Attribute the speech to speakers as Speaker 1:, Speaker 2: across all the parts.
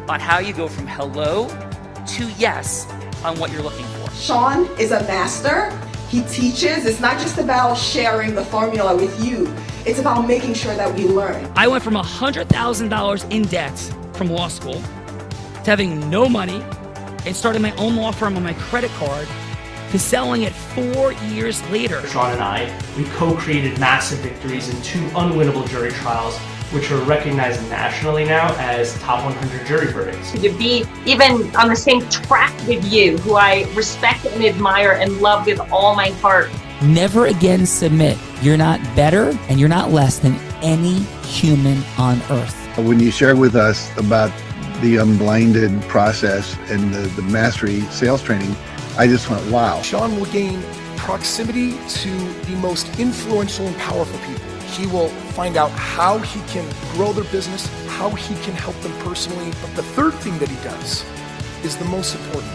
Speaker 1: on how you go from hello to yes on what you're looking for.
Speaker 2: Sean is a master. He teaches. It's not just about sharing the formula with you. It's about making sure that we learn.
Speaker 1: I went from $100,000 in debt from law school to having no money and starting my own law firm on my credit card to selling it 4 years later.
Speaker 3: Sean and I, we co-created massive victories in 2 unwinnable jury trials, which are recognized nationally now as top 100 jury verdicts.
Speaker 4: To be even on the same track with you, who I respect and admire and love with all my heart.
Speaker 1: Never again submit. You're not better and you're not less than any human on earth.
Speaker 5: When you shared with us about the unblinded process and the mastery sales training, I just went, wow.
Speaker 6: Sean will gain proximity to the most influential and powerful people. He will find out how he can grow their business, how he can help them personally. But the third thing that he does is the most important.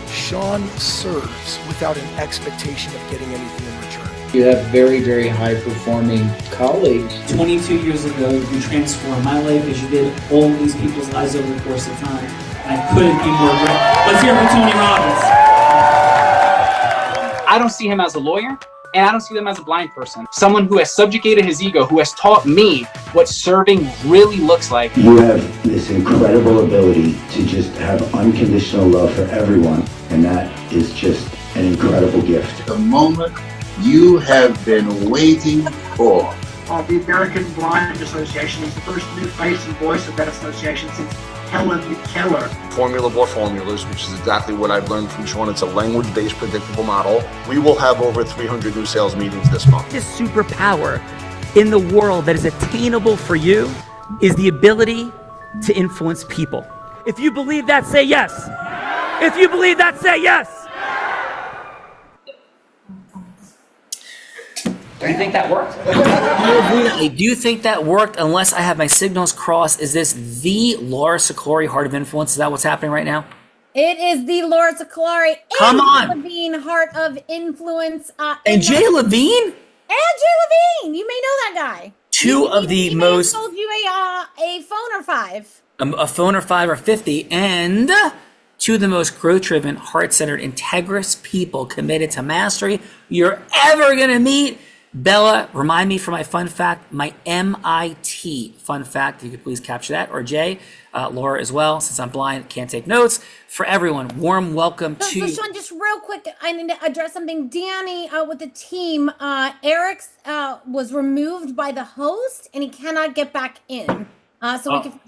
Speaker 6: Sean serves without an expectation of getting anything in return.
Speaker 7: You have very, very high-performing colleagues.
Speaker 8: 22 years ago, you transformed my life as you did all these people's lives over the course of time. And I couldn't be more grateful. Let's hear from Tony Robbins.
Speaker 9: I don't see him as a lawyer, and I don't see him as a blind person. Someone who has subjugated his ego, who has taught me what serving really looks like.
Speaker 10: You have this incredible ability to just have unconditional love for everyone, and that is just an incredible gift.
Speaker 11: The moment you have been waiting for.
Speaker 12: The American Blind Association is the first new face and voice of that association since Helen Keller.
Speaker 13: Formula for formulas, which is exactly what I've learned from Sean. It's a language-based predictable model. We will have over 300 new sales meetings this month.
Speaker 1: This superpower in the world that is attainable for you is the ability to influence people. If you believe that, say yes. If you believe that, say yes. Do you think that worked? I do think that worked, unless I have my signals crossed. Is this the Laura Siclari Heart of Influence? Is that what's happening right now?
Speaker 14: It is the Laura Siclari
Speaker 1: Come on.
Speaker 14: Levine Heart of Influence.
Speaker 1: And Jay Levine?
Speaker 14: And Jay Levine. You may know that guy.
Speaker 1: Two of the most...
Speaker 14: He sold you a phone or 5.
Speaker 1: A phone or 5 or 50. And 2 of the most growth-driven, heart-centered, integrous people committed to mastery you're ever going to meet. Bella, remind me for my fun fact, my MIT fun fact, if you could please capture that, or Jay, Laura as well, since I'm blind, can't take notes. For everyone, warm welcome to...
Speaker 14: So Sean, just real quick, I need to address something. Danny, with the team, Eric's was removed by the host, and he cannot get back in.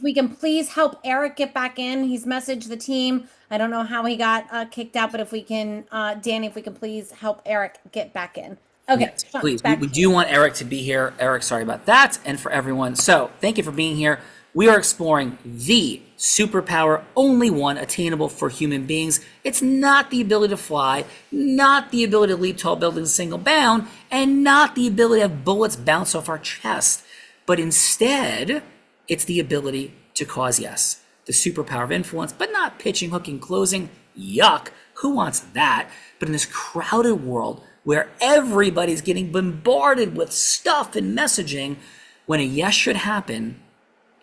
Speaker 14: We can please help Eric get back in. He's messaged the team. I don't know how he got kicked out, but if we can, Danny, if we can please help Eric get back in. Okay,
Speaker 1: yes, please. We do want Eric to be here. Eric, sorry about that. And for everyone. So thank you for being here. We are exploring the superpower, only one attainable for human beings. It's not the ability to fly, not the ability to leap tall buildings in a single bound, and not the ability to have bullets bounce off our chest. But instead, it's the ability to cause yes. The superpower of influence, but not pitching, hooking, closing. Yuck. Who wants that? But in this crowded world, where everybody's getting bombarded with stuff and messaging, when a yes should happen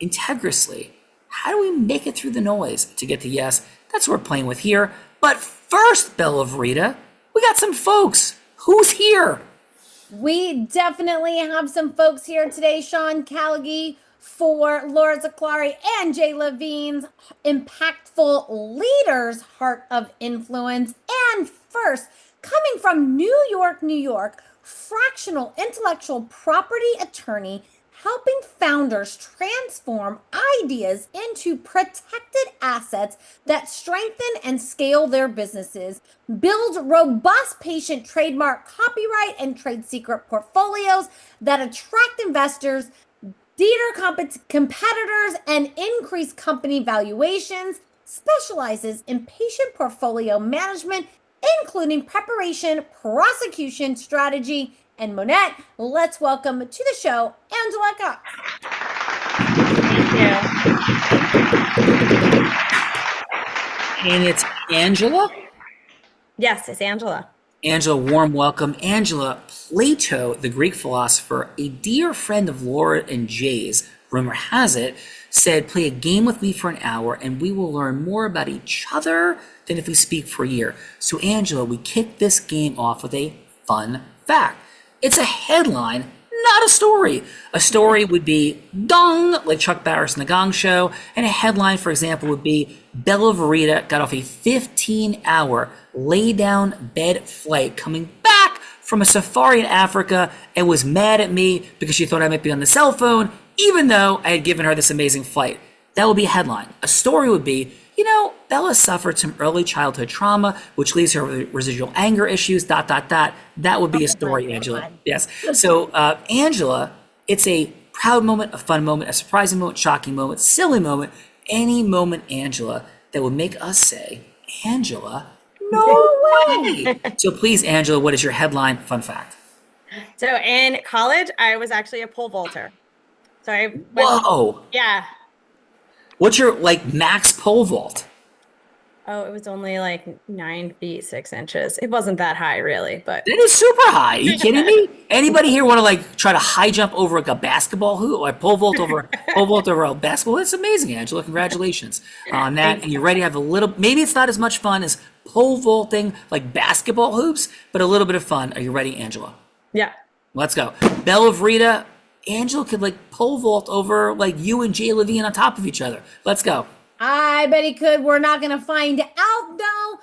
Speaker 1: integrously. How do we make it through the noise to get to yes? That's what we're playing with here. But first, Bella Verita, we got some folks. Who's here?
Speaker 14: We definitely have some folks here today. Sean Callaghy for Laura Siclari and Jay Levine's Impactful Leaders Heart of Influence. And first, coming from New York, New York, fractional intellectual property attorney, helping founders transform ideas into protected assets that strengthen and scale their businesses, build robust patient trademark copyright and trade secret portfolios that attract investors, deter competitors, and increase company valuations, specializes in patient portfolio management, including preparation, prosecution, strategy, and Monette. Let's welcome to the show, Angela Cox.
Speaker 4: Thank you.
Speaker 1: And it's Angela?
Speaker 4: Yes, it's Angela.
Speaker 1: Angela, warm welcome. Angela, Plato, the Greek philosopher, a dear friend of Laura and Jay's, rumor has it, said, play a game with me for an hour and we will learn more about each other than if we speak for a year. So Angela, we kicked this game off with a fun fact. It's a headline, not a story. A story would be Gong, like Chuck Barris in The Gong Show, and a headline, for example, would be Bella Verita got off a 15-hour lay-down bed flight coming back from a safari in Africa and was mad at me because she thought I might be on the cell phone, even though I had given her this amazing flight. That would be a headline. A story would be, Bella suffered some early childhood trauma, which leaves her with residual anger issues, ... That would be a story, Angela. Yes. So, Angela, it's a proud moment, a fun moment, a surprising moment, shocking moment, silly moment, any moment, Angela, that would make us say, Angela, no way. So please, Angela, what is your headline fun fact?
Speaker 15: So in college, I was actually a pole vaulter. So I went,
Speaker 1: Whoa.
Speaker 15: Yeah.
Speaker 1: What's your max pole vault?
Speaker 15: Oh, it was only like 9 feet 6 inches. It wasn't that high, really, but
Speaker 1: That is super high. Are you kidding me? Anybody here want to try to high jump over a basketball hoop or pole vault over a basketball? It's amazing, Angela. Congratulations on that. And you're ready to have a little. Maybe it's not as much fun as pole vaulting like basketball hoops, but a little bit of fun. Are you ready, Angela?
Speaker 15: Yeah.
Speaker 1: Let's go. Bella Verita. Angela could pole vault over you and Jay Levine on top of each other. Let's go.
Speaker 14: I bet he could. We're not going to find out, though.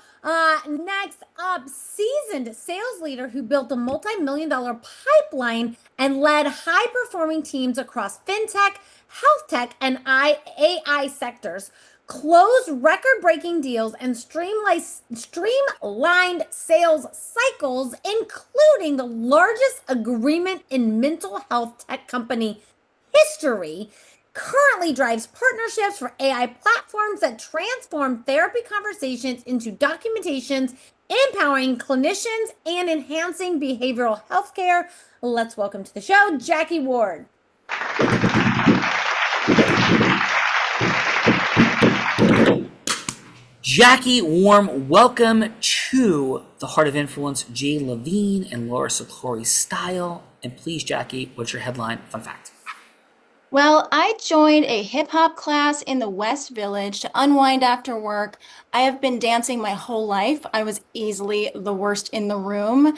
Speaker 14: Next up, seasoned sales leader who built a multi-million-dollar pipeline and led high-performing teams across fintech, health tech, and AI sectors, closed record-breaking deals, and streamlined sales cycles, including the largest agreement in mental health tech company history. Currently drives partnerships for AI platforms that transform therapy conversations into documentations, empowering clinicians and enhancing behavioral health care. Let's welcome to the show, Jackie Ward.
Speaker 1: Jackie, warm welcome to the Heart of Influence, Jay Levine and Laura Sartori style. And please, Jackie, what's your headline fun fact?
Speaker 16: Well, I joined a hip hop class in the West Village to unwind after work. I have been dancing my whole life. I was easily the worst in the room,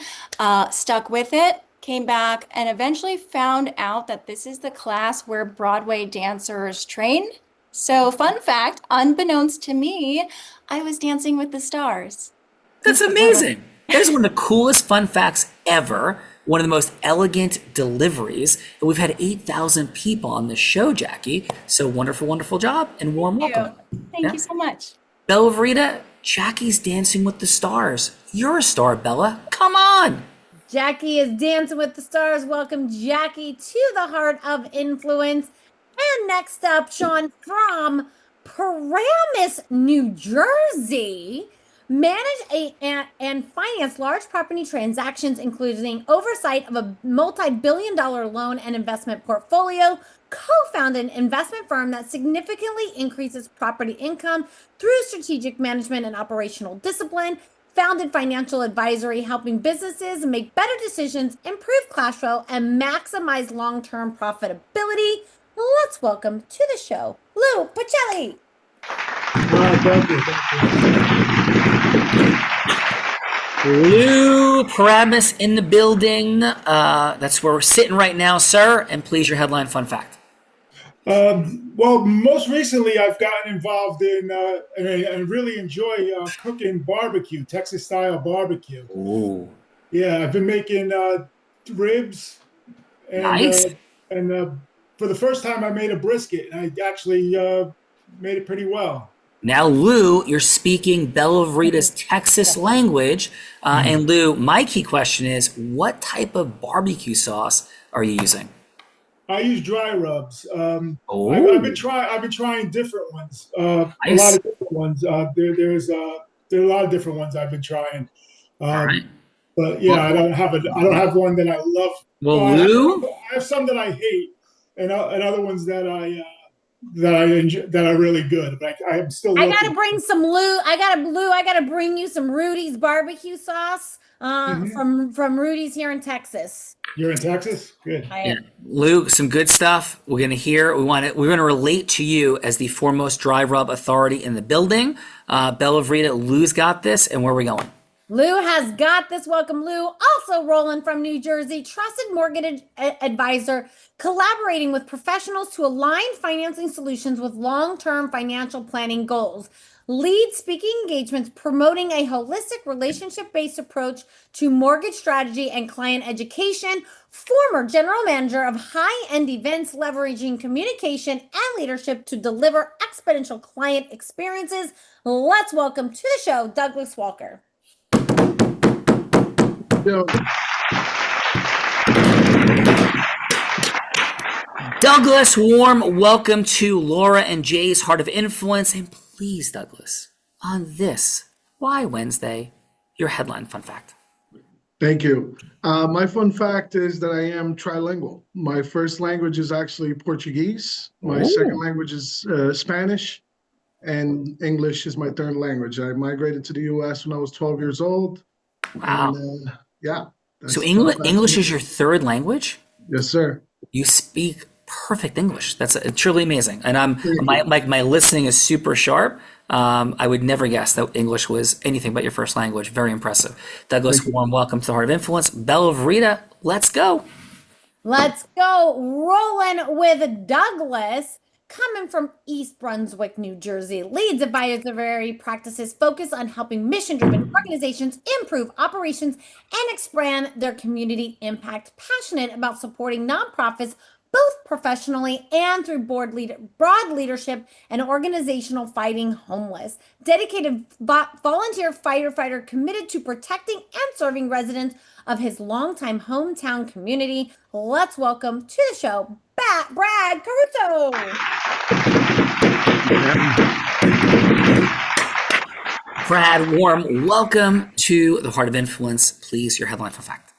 Speaker 16: stuck with it, came back, and eventually found out that this is the class where Broadway dancers train. So, fun fact, unbeknownst to me, I was dancing with the stars.
Speaker 1: That's amazing. That is one of the coolest fun facts ever. One of the most elegant deliveries. And we've had 8,000 people on this show, Jackie. So wonderful, wonderful job and warm welcome.
Speaker 16: Thank you so much.
Speaker 1: Bella Verita, Jackie's dancing with the stars. You're a star, Bella. Come on.
Speaker 14: Jackie is dancing with the stars. Welcome, Jackie, to the Heart of Influence. And next up, Sean from Paramus, New Jersey. Manage and finance large property transactions, including oversight of a multi-billion-dollar loan and investment portfolio. Co-founded an investment firm that significantly increases property income through strategic management and operational discipline. Founded financial advisory, helping businesses make better decisions, improve cash flow, and maximize long-term profitability. Let's welcome to the show, Lou Pacelli.
Speaker 17: Thank you.
Speaker 1: Lou Paramus in the building. That's where we're sitting right now, sir. And please, your headline fun fact.
Speaker 17: Well, most recently, I've gotten involved in and really enjoy cooking barbecue, Texas-style barbecue.
Speaker 1: Ooh.
Speaker 17: Yeah, I've been making ribs. And,
Speaker 1: nice.
Speaker 17: And for the first time, I made a brisket. And I actually made it pretty well.
Speaker 1: Now, Lou, you're speaking Bella Verita's Texas language. And Lou, my key question is, what type of barbecue sauce are you using?
Speaker 17: I use dry rubs. I've been trying different ones.
Speaker 1: Nice.
Speaker 17: A lot of different ones. There are a lot of different ones I've been trying.
Speaker 1: Right.
Speaker 17: But yeah, I don't have one that I love.
Speaker 1: Well, Lou,
Speaker 17: I have some that I hate, and other ones that I enjoy, that are really good. But I'm still.
Speaker 14: I gotta bring some Lou. I gotta bring you some Rudy's barbecue sauce. from Rudy's here in Texas.
Speaker 17: You're in Texas? Good.
Speaker 1: Yeah. Lou, some good stuff. We're gonna hear. We're gonna relate to you as the foremost dry rub authority in the building. Bella Vrita, Lou's got this, and where are we going?
Speaker 14: Lou has got this. Welcome, Lou. Also rolling from New Jersey, trusted mortgage advisor, collaborating with professionals to align financing solutions with long-term financial planning goals. Lead speaking engagements promoting a holistic relationship-based approach to mortgage strategy and client education. Former general manager of high-end events, leveraging communication and leadership to deliver exponential client experiences. Let's welcome to the show, Douglas Walker.
Speaker 1: Douglas, warm welcome to Laura and Jay's Heart of Influence. And please, Douglas, on this Why Wednesday, your headline fun fact.
Speaker 18: Thank you. My fun fact is that I am trilingual. My first language is actually Portuguese. My second language is Spanish, and English is my third language. I migrated to the U.S. when I was 12 years old.
Speaker 1: Wow.
Speaker 18: And, yeah.
Speaker 1: So English is your third language?
Speaker 18: Yes, sir.
Speaker 1: You speak perfect English. That's truly amazing. And my listening is super sharp. I would never guess that English was anything but your first language. Very impressive. Douglas, warm welcome to the Heart of Influence. Bella Vrita, let's go.
Speaker 14: Let's go. Rolling with Douglas. Coming from East Brunswick, New Jersey, leads advisory practices focus on helping mission-driven organizations improve operations and expand their community impact. Passionate about supporting nonprofits, both professionally and through broad leadership and organizational fighting homeless. Dedicated volunteer fighter committed to protecting and serving residents of his longtime hometown community. Let's welcome to the show, Brad Caruso.
Speaker 1: Brad, warm welcome to the Heart of Influence. Please, your headline fun fact.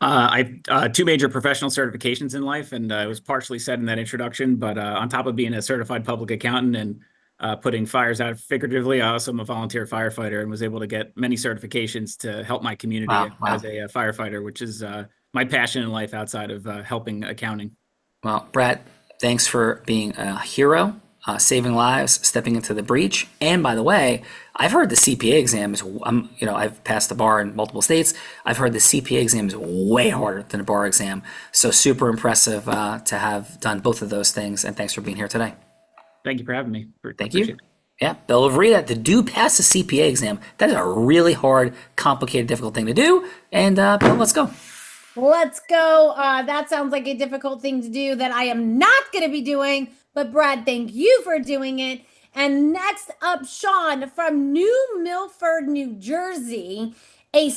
Speaker 19: I two major professional certifications in life, and it was partially said in that introduction, but on top of being a certified public accountant and putting fires out figuratively, I also am a volunteer firefighter and was able to get many certifications to help my community as a firefighter, which is my passion in life outside of helping accounting.
Speaker 1: Well, Brad, thanks for being a hero, saving lives, stepping into the breach. And by the way, I've heard the CPA exam is, I've passed the bar in multiple states. I've heard the CPA exam is way harder than a bar exam. So super impressive to have done both of those things. And thanks for being here today.
Speaker 19: Thank you for having me.
Speaker 1: Thank you. Yeah, Bella Vrita, to do pass the CPA exam, that is a really hard, complicated, difficult thing to do. And Bella, let's go.
Speaker 14: Let's go. That sounds like a difficult thing to do that I am not going to be doing. But Brad, thank you for doing it. And next up, Sean from New Milford, New Jersey, a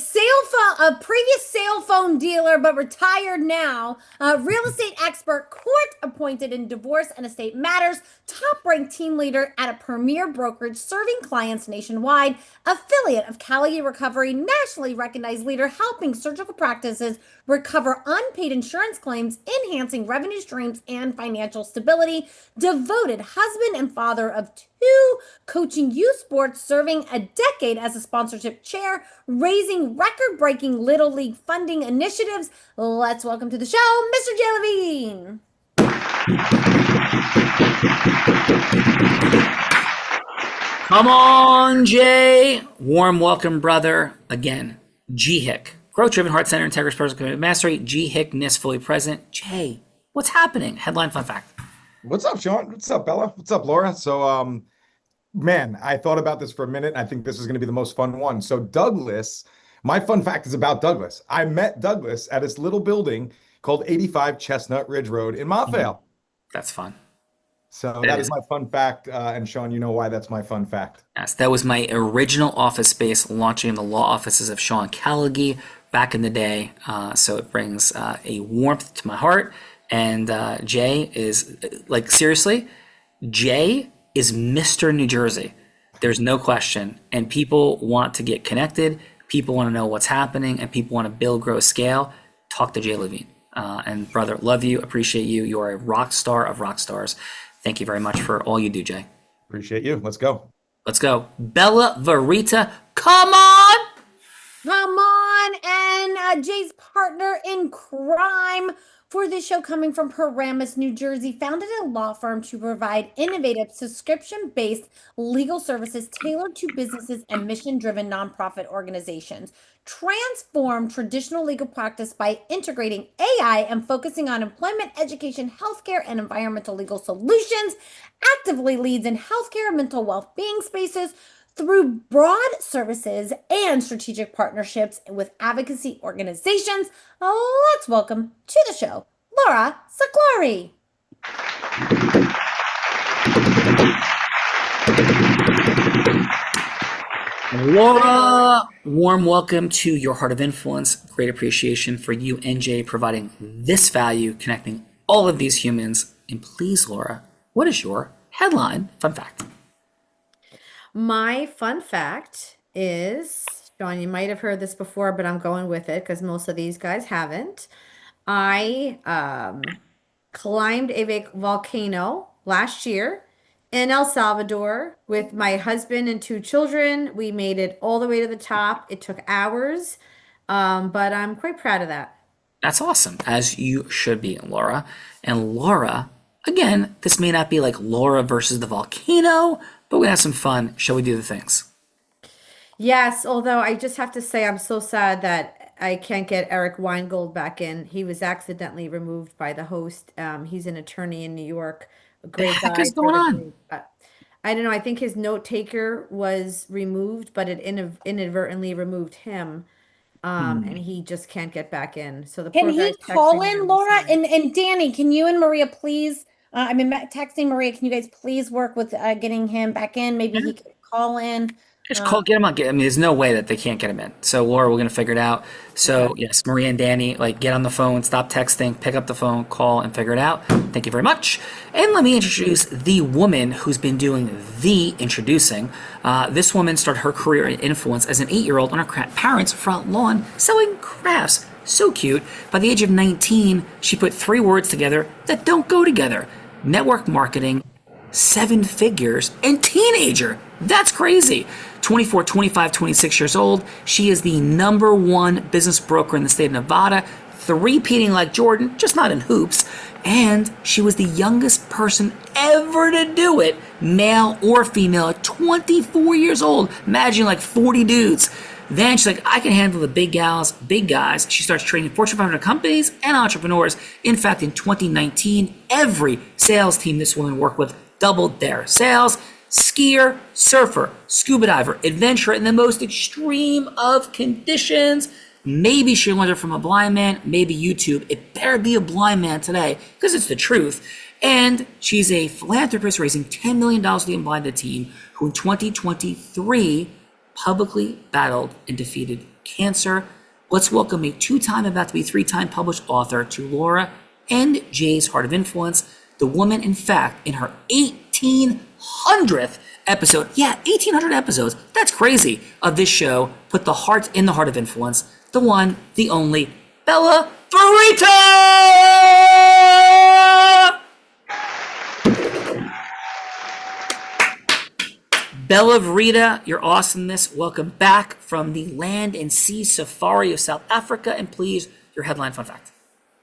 Speaker 14: previous cell phone dealer, but retired now, real estate expert, court appointed in divorce and estate matters, top ranked team leader at a premier brokerage serving clients nationwide, affiliate of Cali Recovery, nationally recognized leader helping surgical practices recover unpaid insurance claims, enhancing revenue streams and financial stability, devoted husband and father of two, coaching youth sports, serving a decade as a sponsorship chair, raising record-breaking Little League funding initiatives. Let's welcome to the show, Mr. Jay Levine.
Speaker 1: Come on, Jay. Warm welcome, brother. Again, G Hick. Growth-driven heart center, integrity, personal commitment, mastery. G Hickness fully present. Jay, what's happening? Headline fun fact.
Speaker 20: What's up, Sean? What's up, Bella? What's up, Laura? So, man, I thought about this for a minute. I think this is going to be the most fun one. So Douglas, my fun fact is about Douglas. I met Douglas at this little building called 85 Chestnut Ridge Road in Montvale.
Speaker 1: That's fun.
Speaker 20: So that is my fun fact. And Sean, you know why that's my fun fact.
Speaker 1: Yes, that was my original office space launching the law offices of Sean Callaghy back in the day. So it brings a warmth to my heart. And Jay is, like, seriously, Jay is Mr. New Jersey. There's no question. And people want to get connected. People want to know what's happening. And people want to build, grow, scale. Talk to Jay Levine. And brother, love you, appreciate you. You are a rock star of rock stars. Thank you very much for all you do, Jay.
Speaker 20: Appreciate you. Let's go.
Speaker 1: Let's go. Bella Vrita, come on!
Speaker 14: Come on, and Jay's partner in crime for this show, coming from Paramus, New Jersey, founded a law firm to provide innovative subscription-based legal services tailored to businesses and mission-driven nonprofit organizations. Transform traditional legal practice by integrating AI and focusing on employment, education, healthcare, and environmental legal solutions. Actively leads in healthcare, mental well-being spaces through broad services and strategic partnerships with advocacy organizations. Let's welcome to the show, Laura Saklari.
Speaker 1: Laura, warm welcome to your Heart of Influence. Great appreciation for you and Jay providing this value, connecting all of these humans. And please, Laura, what is your headline fun fact?
Speaker 21: My fun fact is, Sean, you might have heard this before, but I'm going with it because most of these guys haven't. I climbed a volcano last year in El Salvador with my husband and 2 children. We made it all the way to the top. It took hours, but I'm quite proud of that.
Speaker 1: That's awesome, as you should be, Laura. And Laura, again, this may not be like Laura versus the volcano, but we have some fun. Shall we do the things?
Speaker 21: Yes, although I just have to say I'm so sad that I can't get Eric Weingold back in. He was accidentally removed by the host. He's an attorney in New York, a great
Speaker 1: The heck
Speaker 21: guy
Speaker 1: is
Speaker 21: for
Speaker 1: going
Speaker 21: the
Speaker 1: on?
Speaker 21: group. I don't know. I think his note taker was removed, but it inadvertently removed him. And he just can't get back in. So the
Speaker 14: Can
Speaker 21: poor
Speaker 14: he
Speaker 21: guy's
Speaker 14: call
Speaker 21: texting me
Speaker 14: in,
Speaker 21: on
Speaker 14: Laura?
Speaker 21: the side.
Speaker 14: And Danny, can you and Maria please? Texting Maria. Can you guys please work with getting him back in? Maybe he could call in.
Speaker 1: Just call, get him on. I mean, there's no way that they can't get him in. So, Laura, we're going to figure it out. So, yes, Maria and Danny, like, get on the phone, stop texting, pick up the phone, call, and figure it out. Thank you very much. And let me introduce the woman who's been doing the introducing. This woman started her career in influence as an 8-year-old on her parents' front lawn selling crafts. So cute. By the age of 19, she put 3 words together that don't go together: network marketing, 7 figures, and teenager. That's crazy. 24, 25, 26 years old. She is the #1 business broker in the state of Nevada, 3-peating like Jordan, just not in hoops. And she was the youngest person ever to do it, male or female, at 24 years old. Imagine like 40 dudes. Then she's like, I can handle the big gals, big guys. She starts training Fortune 500 companies and entrepreneurs. In fact, in 2019, every sales team this woman worked with doubled their sales. Skier, surfer, scuba diver, adventurer in the most extreme of conditions. Maybe she learned it from a blind man, maybe YouTube. It better be a blind man today, because it's the truth. And she's a philanthropist raising $10 million for the Unblinded team, who in 2023 publicly battled and defeated cancer. Let's welcome a 2-time, about to be 3-time published author to Laura and Jay's Heart of Influence. The woman, in fact, in her 1800th episode, 1800 episodes, that's crazy, of this show, put the heart in the Heart of Influence, the one, the only, Bella Verita! Bella Verita, your awesomeness, welcome back from the land and sea safari of South Africa, and please, your headline fun fact.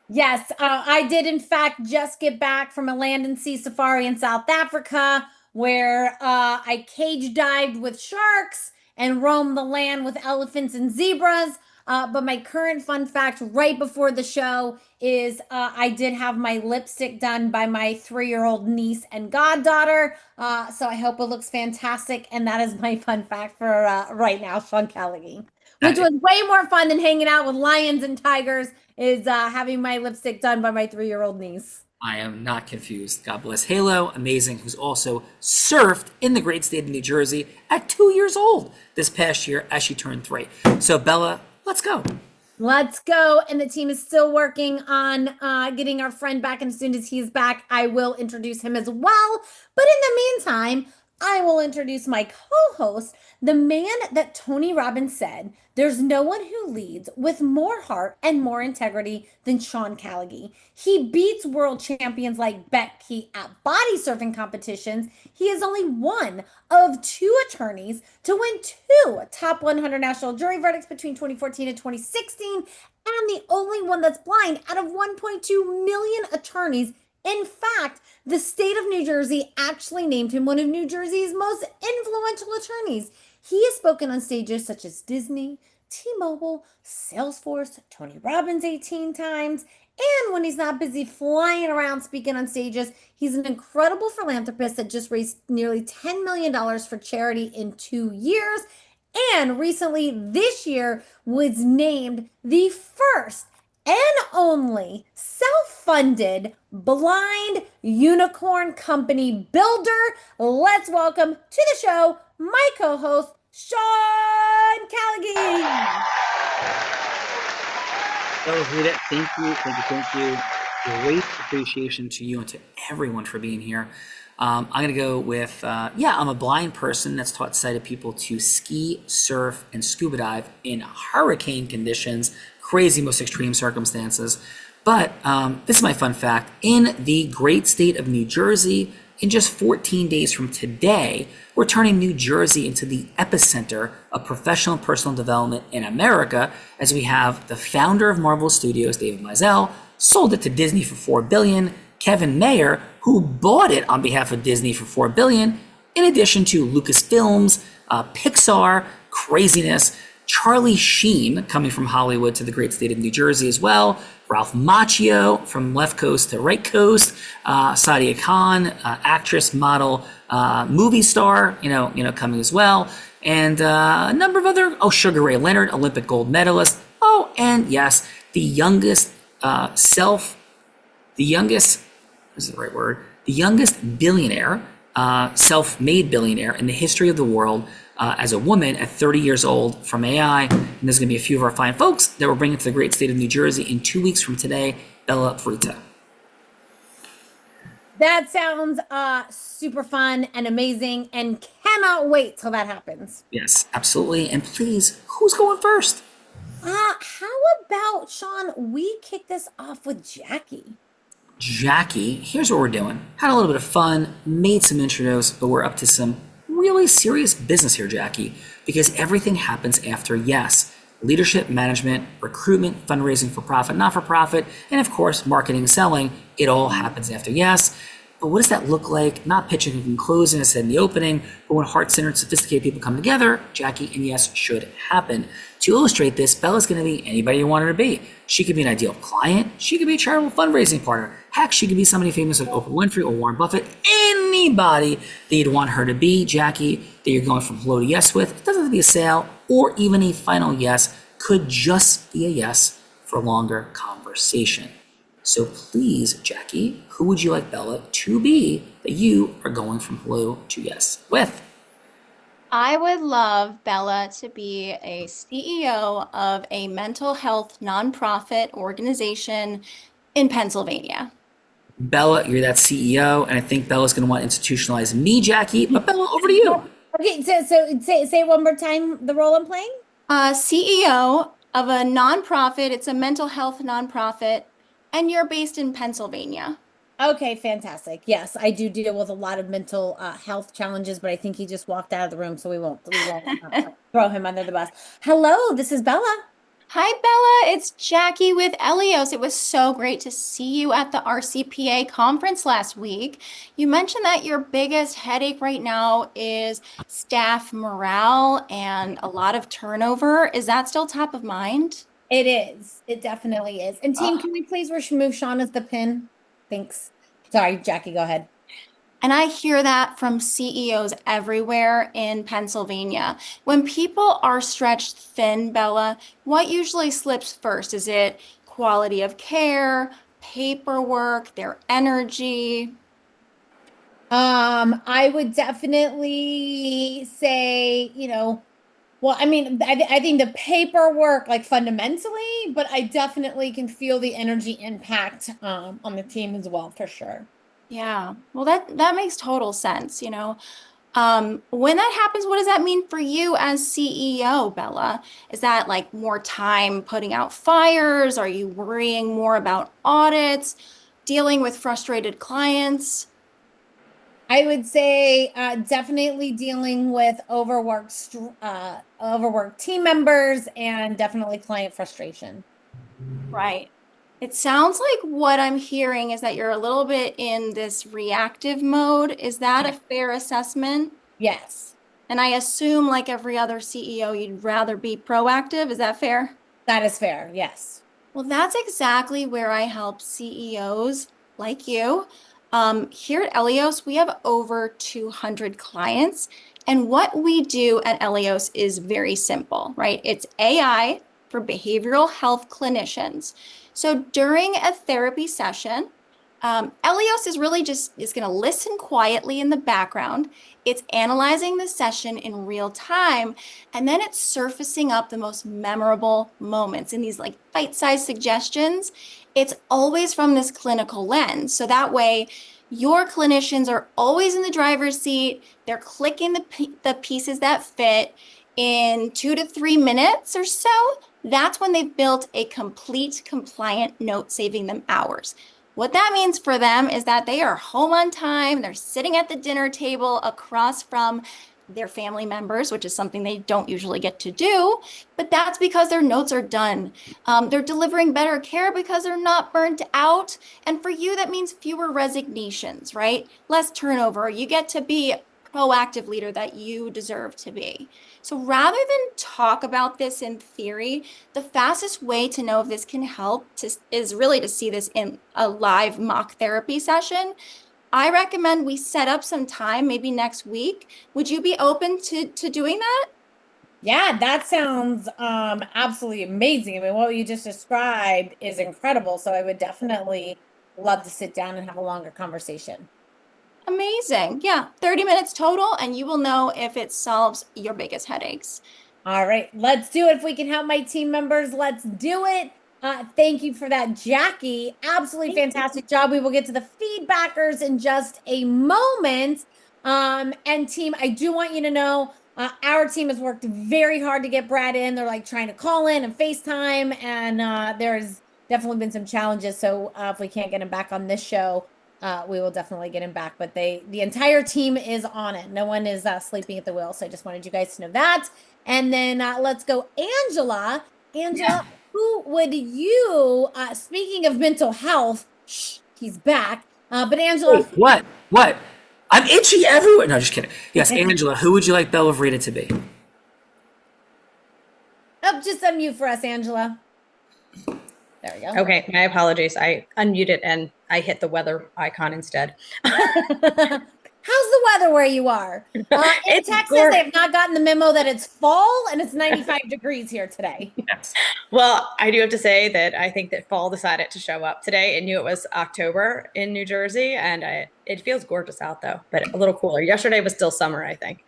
Speaker 14: Yes, I did in fact just get back from a land and sea safari in South Africa, where I cage dived with sharks and roamed the land with elephants and zebras. But my current fun fact right before the show is I did have my lipstick done by my 3-year-old niece and goddaughter. So I hope it looks fantastic. And that is my fun fact for right now, Sean Callaghan. Which was way more fun than hanging out with lions and tigers, is having my lipstick done by my 3-year-old niece.
Speaker 1: I am not confused. God bless Halo, amazing, who's also surfed in the great state of New Jersey at 2 years old this past year as she turned 3. So Bella, let's go.
Speaker 14: Let's go. And the team is still working on getting our friend back. And as soon as he's back, I will introduce him as well. But in the meantime, I will introduce my co-host, the man that Tony Robbins said, there's no one who leads with more heart and more integrity than Sean Callagy. He beats world champions like Becky at body surfing competitions. He is only one of two attorneys to win two top 100 national jury verdicts between 2014 and 2016, and the only one that's blind out of 1.2 million attorneys. In fact, the state of New Jersey actually named him one of New Jersey's most influential attorneys. He has spoken on stages such as Disney, T-Mobile, Salesforce, Tony Robbins 18 times, and when he's not busy flying around speaking on stages, he's an incredible philanthropist that just raised nearly $10 million for charity in 2 years. And recently, this year, was named the first and only self-funded blind unicorn company builder. Let's welcome to the show my co-host, Sean Callagy.
Speaker 1: Rita, thank you. Great appreciation to you and to everyone for being here. I'm going to go with, I'm a blind person that's taught sighted people to ski, surf, and scuba dive in hurricane conditions, crazy, most extreme circumstances. But this is my fun fact. In the great state of New Jersey, in just 14 days from today, we're turning New Jersey into the epicenter of professional and personal development in America, as we have the founder of Marvel Studios, David Mizell, sold it to Disney for $4 billion, Kevin Mayer, who bought it on behalf of Disney for $4 billion, in addition to Lucasfilms, Pixar, craziness, Charlie Sheen coming from Hollywood to the great state of New Jersey as well, Ralph Macchio from left coast to right coast, Sadia Khan, actress, model, movie star, coming as well, and a number of other, Sugar Ray Leonard, Olympic gold medalist, and yes, the youngest billionaire, self-made billionaire in the history of the world, as a woman at 30 years old from AI. And there's going to be a few of our fine folks that we're bringing to the great state of New Jersey in 2 weeks from today, Bella Frita.
Speaker 14: That sounds super fun and amazing, and cannot wait till that happens.
Speaker 1: Yes, absolutely. And please, who's going first?
Speaker 14: How about, Sean, we kick this off with Jackie?
Speaker 1: Jackie, here's what we're doing. Had a little bit of fun, made some intros, but we're up to some really serious business here, Jackie, because everything happens after yes. Leadership, management, recruitment, fundraising for profit, not for profit, and of course, marketing, selling, it all happens after yes. But what does that look like? Not pitching and closing, as I said in the opening, but when heart-centered, sophisticated people come together, Jackie and yes should happen. To illustrate this, Bella's going to be anybody you want her to be. She could be an ideal client. She could be a charitable fundraising partner. Heck, she could be somebody famous like Oprah Winfrey or Warren Buffett. Anybody that you'd want her to be, Jackie, that you're going from hello to yes with. It doesn't have to be a sale or even a final yes. Could just be a yes for a longer conversation. So please, Jackie, who would you like Bella to be that you are going from hello to yes with?
Speaker 16: I would love Bella to be a CEO of a mental health nonprofit organization in Pennsylvania.
Speaker 1: Bella, you're that CEO, and I think Bella's going to want to institutionalize me, Jackie. But Bella, over to you.
Speaker 14: Okay, so say one more time the role I'm playing.
Speaker 16: CEO of a nonprofit. It's a mental health nonprofit, and you're based in Pennsylvania.
Speaker 14: Okay, fantastic. Yes, I do deal with a lot of mental health challenges, but I think he just walked out of the room, so we won't throw him under the bus. Hello, this is Bella.
Speaker 16: Hi, Bella. It's Jackie with Elios. It was so great to see you at the RCPA conference last week. You mentioned that your biggest headache right now is staff morale and a lot of turnover. Is that still top of mind?
Speaker 14: It is. It definitely is. And team, can we please remove Sean as the pin? Thanks. Sorry, Jackie, go ahead.
Speaker 16: And I hear that from CEOs everywhere in Pennsylvania. When people are stretched thin, Bella, what usually slips first? Is it quality of care, paperwork, their energy?
Speaker 14: I would definitely say, well, I mean, I think the paperwork, like fundamentally, but I definitely can feel the energy impact on the team as well, for sure.
Speaker 16: Yeah, well, that makes total sense. When that happens, what does that mean for you as CEO, Bella? Is that like more time putting out fires? Are you worrying more about audits, dealing with frustrated clients?
Speaker 14: I would say definitely dealing with overworked team members and definitely client frustration.
Speaker 16: Right. It sounds like what I'm hearing is that you're a little bit in this reactive mode. Is that a fair assessment?
Speaker 14: Yes.
Speaker 16: And I assume, like every other CEO, you'd rather be proactive. Is that fair?
Speaker 14: That is fair. Yes.
Speaker 16: Well, that's exactly where I help CEOs like you. Here at Elios, we have over 200 clients. And what we do at Elios is very simple, right? It's AI for behavioral health clinicians. So during a therapy session, Elios is really just is going to listen quietly in the background. It's analyzing the session in real time, and then it's surfacing up the most memorable moments in these like bite-sized suggestions. It's always from this clinical lens. So that way, your clinicians are always in the driver's seat. They're clicking the pieces that fit in 2 to 3 minutes or so. That's when they've built a complete compliant note, saving them hours. What that means for them is that they are home on time. They're sitting at the dinner table across from their family members, which is something they don't usually get to do, but that's because their notes are done. They're delivering better care because they're not burnt out. And for you, that means fewer resignations, right? Less turnover. You get to be a proactive leader that you deserve to be. So rather than talk about this in theory, the fastest way to know if this can help is really to see this in a live mock therapy session. I recommend we set up some time, maybe next week. Would you be open to doing that?
Speaker 14: Yeah, that sounds absolutely amazing. I mean, what you just described is incredible. So I would definitely love to sit down and have a longer conversation.
Speaker 16: Amazing. Yeah, 30 minutes total, and you will know if it solves your biggest headaches.
Speaker 14: All right, let's do it. If we can help my team members, let's do it. Thank you for that, Jackie. Absolutely fantastic job. We will get to the feedbackers in just a moment. And team, I do want you to know our team has worked very hard to get Brad in. They're like trying to call in and FaceTime, and there's definitely been some challenges. So if we can't get him back on this show, we will definitely get him back. But the entire team is on it. No one is sleeping at the wheel. So I just wanted you guys to know that. And then let's go, Angela. Angela, who would you, speaking of mental health, he's back. But Angela.
Speaker 1: Wait, what? I'm itchy everywhere. No, just kidding. Yes, Angela, who would you like Bella Rita to be?
Speaker 14: Oh, just unmute for us, Angela. There we go.
Speaker 15: Okay, my apologies. I unmuted and I hit the weather icon instead.
Speaker 14: How's the weather where you are? In Texas, they have not gotten the memo that it's fall and it's 95 degrees here today.
Speaker 1: Yes.
Speaker 15: Well, I do have to say that I think that fall decided to show up today. It knew it was October in New Jersey, and it feels gorgeous out though, but a little cooler. Yesterday was still summer, I think.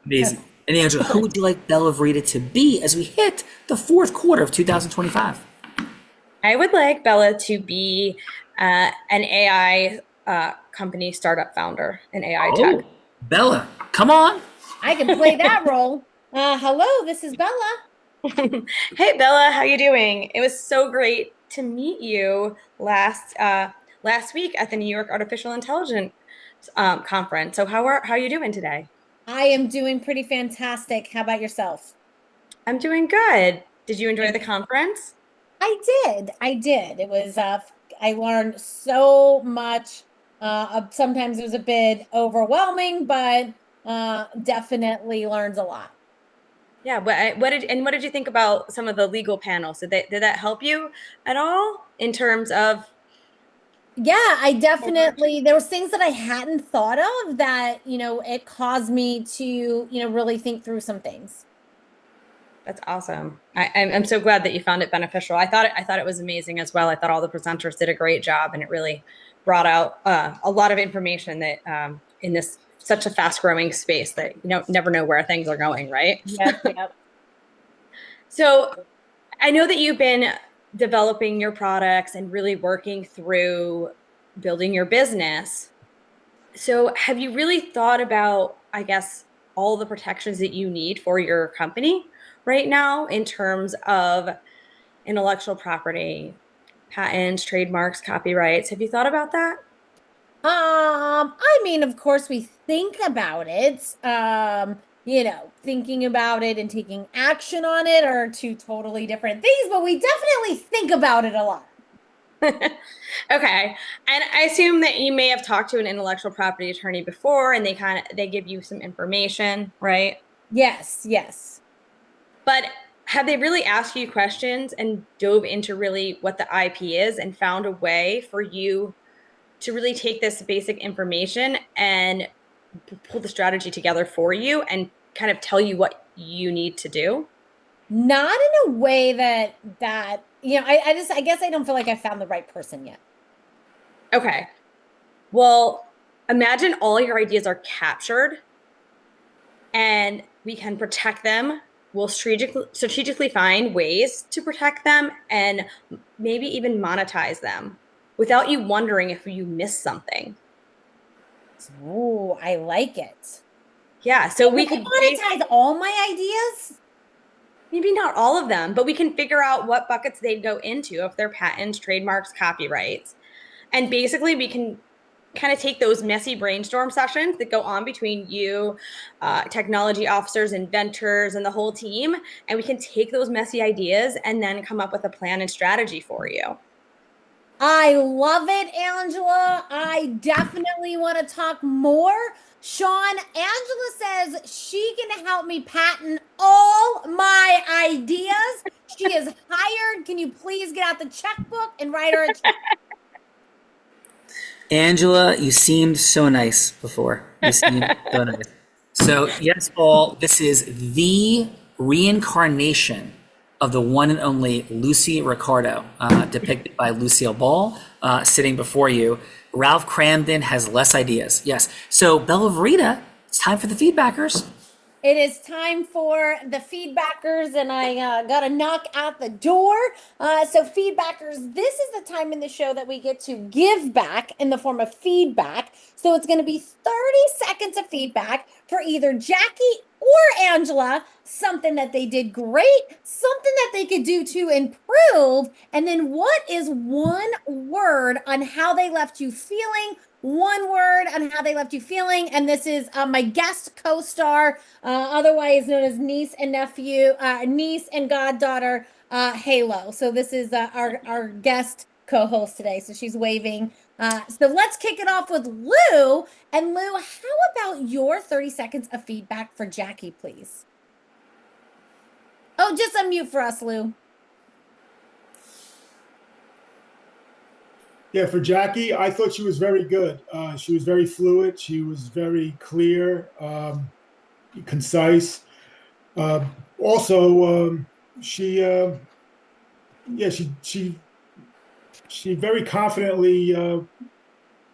Speaker 1: Amazing. And Angela, who would you like Bella Rita to be as we hit the fourth quarter of 2025?
Speaker 15: I would like Bella to be an AI company startup founder in AI tech.
Speaker 1: Bella, come on.
Speaker 14: I can play that role. Hello, this is Bella.
Speaker 15: Hey, Bella, how you doing? It was so great to meet you last week at the New York Artificial Intelligence conference. So how are you doing today?
Speaker 14: I am doing pretty fantastic. How about yourself?
Speaker 15: I'm doing good. Did you enjoy the conference?
Speaker 14: I did. It was, I learned so much. Sometimes it was a bit overwhelming, but definitely learns a lot.
Speaker 15: Yeah. What did you think about some of the legal panels? Did that help you at all in terms of?
Speaker 14: Yeah, I definitely, there was things that I hadn't thought of that, it caused me to, really think through some things.
Speaker 15: That's awesome. I'm so glad that you found it beneficial. I thought it was amazing as well. I thought all the presenters did a great job, and it really brought out a lot of information that in this such a fast growing space that you never know where things are going, right?
Speaker 14: Yep.
Speaker 15: So I know that you've been developing your products and really working through building your business. So have you really thought about I guess, all the protections that you need for your company right now in terms of intellectual property, patents, trademarks, copyrights. Have you thought about that?
Speaker 14: I mean, of course, we think about it. Thinking about it and taking action on it are two totally different things, but we definitely think about it a lot.
Speaker 15: Okay. And I assume that you may have talked to an intellectual property attorney before and they give you some information, right?
Speaker 14: Yes, yes.
Speaker 15: But have they really asked you questions and dove into really what the IP is and found a way for you to really take this basic information and pull the strategy together for you and kind of tell you what you need to do?
Speaker 14: Not in a way that I guess I don't feel like I found the right person yet.
Speaker 15: Okay. Well, imagine all your ideas are captured and we can protect them. We'll strategically find ways to protect them and maybe even monetize them without you wondering if you missed something.
Speaker 14: Oh, I like it.
Speaker 15: Yeah, so we
Speaker 14: can
Speaker 15: could
Speaker 14: monetize all my ideas?
Speaker 15: Maybe not all of them, but we can figure out what buckets they'd go into if they're patents, trademarks, copyrights. And basically we can kind of take those messy brainstorm sessions that go on between you, technology officers, inventors, and the whole team, and we can take those messy ideas and then come up with a plan and strategy for you.
Speaker 14: I love it, Angela. I definitely want to talk more. Sean, Angela says she can help me patent all my ideas. She is hired. Can you please get out the checkbook and write her a check?
Speaker 1: Angela, you seemed so nice before. You seemed so nice. So, yes, all, this is the reincarnation of the one and only Lucy Ricardo, depicted by Lucille Ball, sitting before you. Ralph Cramden has less ideas. Yes. So, Bella Verita, it's time for the feedbackers.
Speaker 14: It is time for the feedbackers, and I got to knock out the door. So, feedbackers, this is the time in the show that we get to give back in the form of feedback. So, it's going to be 30 seconds of feedback for either Jackie or Angela, something that they did great, something that they could do to improve, and then what is one word on how they left you feeling. One word on how they left you feeling. And this is my guest co-star, otherwise known as niece and nephew, niece and goddaughter, Halo. So this is our guest co-host today. So she's waving. So let's kick it off with Lou. And Lou, how about your 30 seconds of feedback for Jackie, please? Oh, just unmute for us, Lou.
Speaker 17: Yeah, for Jackie, I thought she was very good. She was very fluid. She was very clear, concise. Also, she very confidently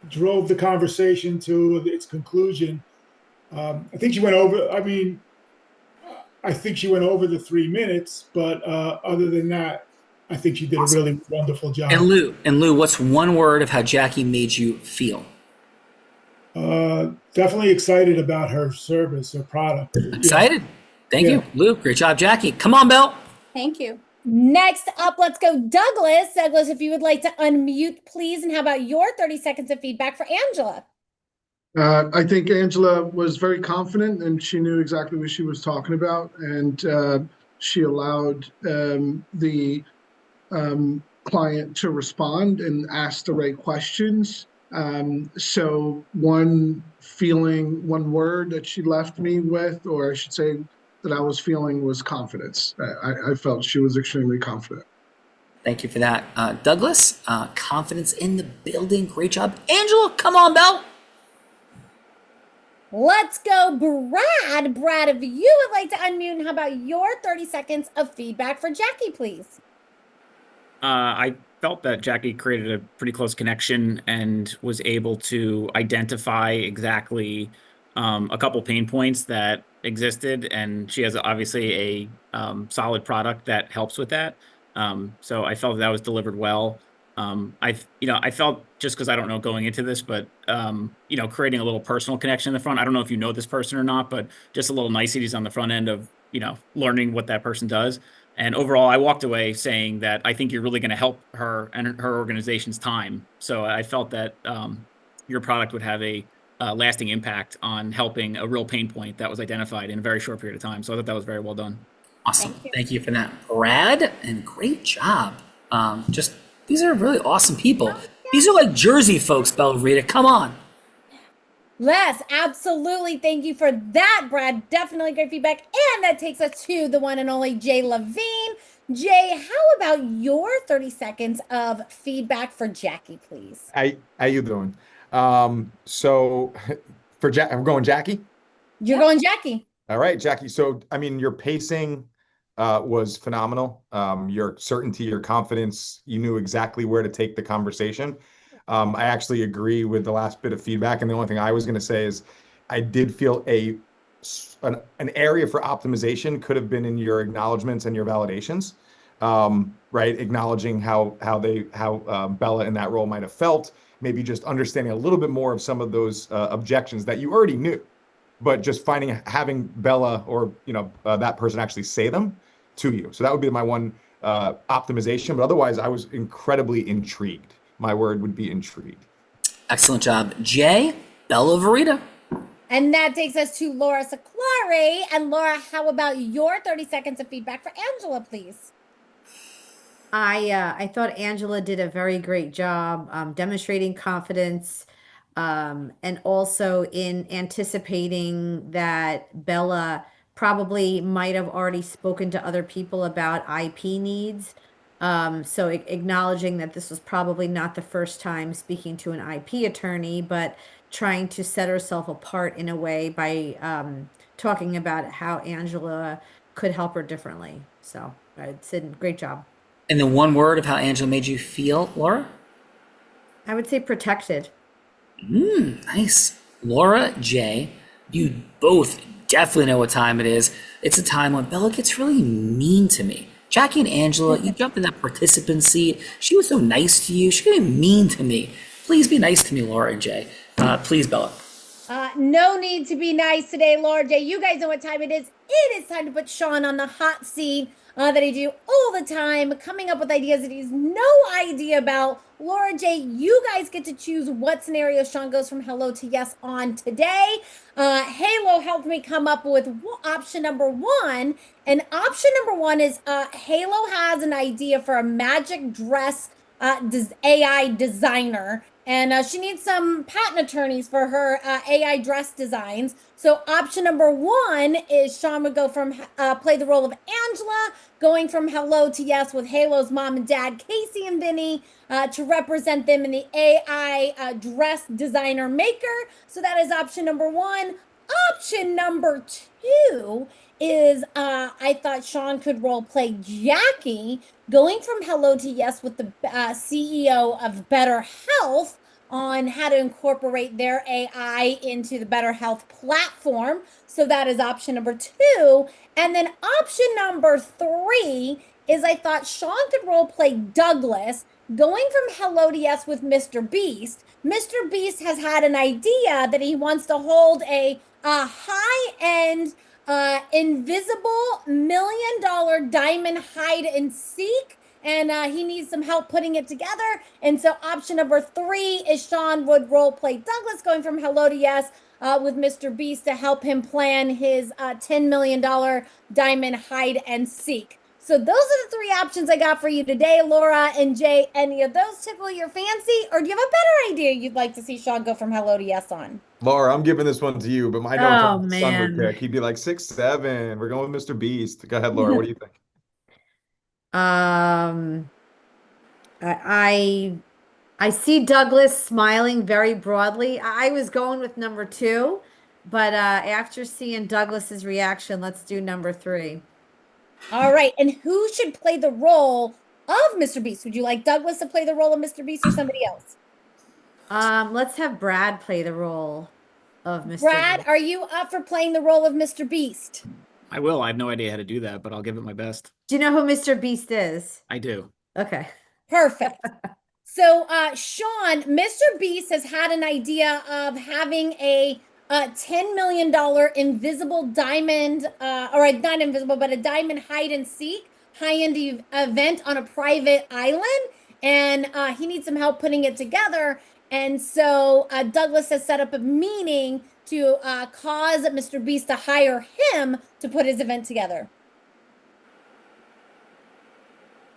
Speaker 17: drove the conversation to its conclusion. I think she went over. I mean, I think she went over the 3 minutes, but other than that, I think she did a really wonderful job.
Speaker 1: And Lou, what's one word of how Jackie made you feel?
Speaker 17: Definitely excited about her service, her product.
Speaker 1: Excited? Yeah. Thank you, Lou. Great job, Jackie. Come on, Belle.
Speaker 14: Thank you. Next up, let's go Douglas. Douglas, if you would like to unmute, please. And how about your 30 seconds of feedback for Angela?
Speaker 18: I think Angela was very confident and she knew exactly what she was talking about. And she allowed the client to respond and ask the right questions. So one word that she left me with, or I should say that I was feeling, was confidence. I felt she was extremely confident.
Speaker 1: Thank you for that. Douglas, confidence in the building. Great job. Angela, come on, Belle.
Speaker 14: Let's go, Brad. Brad, if you would like to unmute, how about your 30 seconds of feedback for Jackie, please?
Speaker 19: I felt that Jackie created a pretty close connection and was able to identify exactly a couple pain points that existed, and she has obviously a solid product that helps with that. So I felt that was delivered well. I felt, just because I don't know going into this, but creating a little personal connection in the front. I don't know if you know this person or not, but just a little niceties on the front end of, learning what that person does. And overall, I walked away saying that I think you're really going to help her and her organization's time. So I felt that your product would have a lasting impact on helping a real pain point that was identified in a very short period of time. So I thought that was very well done.
Speaker 1: Awesome. Thank you for that, Brad, and great job. Just these are really awesome people. These are like Jersey folks, Bellavita. Come on.
Speaker 14: Yes, absolutely. Thank you for that, Brad. Definitely great feedback. And that takes us to the one and only Jay Levine. Jay, how about your 30 seconds of feedback for Jackie, please?
Speaker 20: How you doing? So for I'm going Jackie.
Speaker 14: You're going Jackie.
Speaker 20: All right, Jackie. So, I mean, your pacing was phenomenal. Your certainty, your confidence, you knew exactly where to take the conversation. I actually agree with the last bit of feedback. And the only thing I was going to say is I did feel an area for optimization could have been in your acknowledgments and your validations, right? Acknowledging how Bella in that role might have felt, maybe just understanding a little bit more of some of those objections that you already knew, but just having Bella or that person actually say them to you. So that would be my one optimization. But otherwise, I was incredibly intrigued. My word would be intrigued.
Speaker 1: Excellent job, Jay. Bella Verita.
Speaker 14: And that takes us to Laura Saclari. And Laura, how about your 30 seconds of feedback for Angela, please?
Speaker 21: I thought Angela did a very great job demonstrating confidence, and also in anticipating that Bella probably might have already spoken to other people about IP needs. So acknowledging that this was probably not the first time speaking to an IP attorney, but trying to set herself apart in a way by talking about how Angela could help her differently. So I'd say great job.
Speaker 1: And then one word of how Angela made you feel, Laura?
Speaker 21: I would say protected.
Speaker 1: Nice. Laura, Jay, you both definitely know what time it is. It's a time when Bella gets really mean to me. Jackie and Angela, you jumped in that participant seat. She was so nice to you. She could be mean to me. Please be nice to me, Laura and Jay. Please, Bella.
Speaker 14: No need to be nice today, Laura Jay. You guys know what time it is. It is time to put Sean on the hot seat that I do all the time, coming up with ideas that he's no idea about. Laura Jay, you guys get to choose what scenario Sean goes from hello to yes on today. Halo helped me come up with option number one. And option number one is Halo has an idea for a magic dress AI designer. And she needs some patent attorneys for her AI dress designs. So option number one is Sean would go from play the role of Angela, going from hello to yes with Halo's mom and dad, Casey and Vinny, to represent them in the AI dress designer maker. So that is option number one. Option number two is I thought Sean could role play Jackie, going from hello to yes with the CEO of Better Health on how to incorporate their AI into the Better Health platform. So that is option number two. And then option number three is I thought Sean could role play Douglas, going from hello to yes with Mr. Beast. Mr. Beast has had an idea that he wants to hold a high-end invisible $1 million diamond hide and seek, and he needs some help putting it together. And so option number three is Sean would role play Douglas, going from hello to yes with Mr. Beast to help him plan his $10 million diamond hide and seek. So those are the three options I got for you today, Laura and Jay. Any of those tickle your fancy, or do you have a better idea you'd like to see Sean go from hello to yes on?
Speaker 20: Laura, I'm giving this one to you, but I know
Speaker 21: Oh,
Speaker 20: son would
Speaker 21: man.
Speaker 20: pick. He'd be like 6'7". We're going with Mr. Beast. Go ahead, Laura. What do you think?
Speaker 21: I see Douglas smiling very broadly. I was going with number two, but after seeing Douglas's reaction, let's do number three.
Speaker 14: All right. And who should play the role of Mr. Beast? Would you like Douglas to play the role of Mr. Beast or somebody else?
Speaker 21: Let's have Brad play the role of Mr.
Speaker 14: Brad,
Speaker 21: Beast.
Speaker 14: are you up for playing the role of Mr. Beast?
Speaker 19: I will. I have no idea how to do that, but I'll give it my best.
Speaker 21: Do you know who Mr. Beast is?
Speaker 19: I do.
Speaker 21: Okay.
Speaker 14: Perfect. So, Sean, Mr. Beast has had an idea of having a $10 million invisible diamond, or not invisible, but a diamond hide and seek high-end event on a private island. And he needs some help putting it together. And so Douglas has set up a meeting to cause Mr. Beast to hire him to put his event together.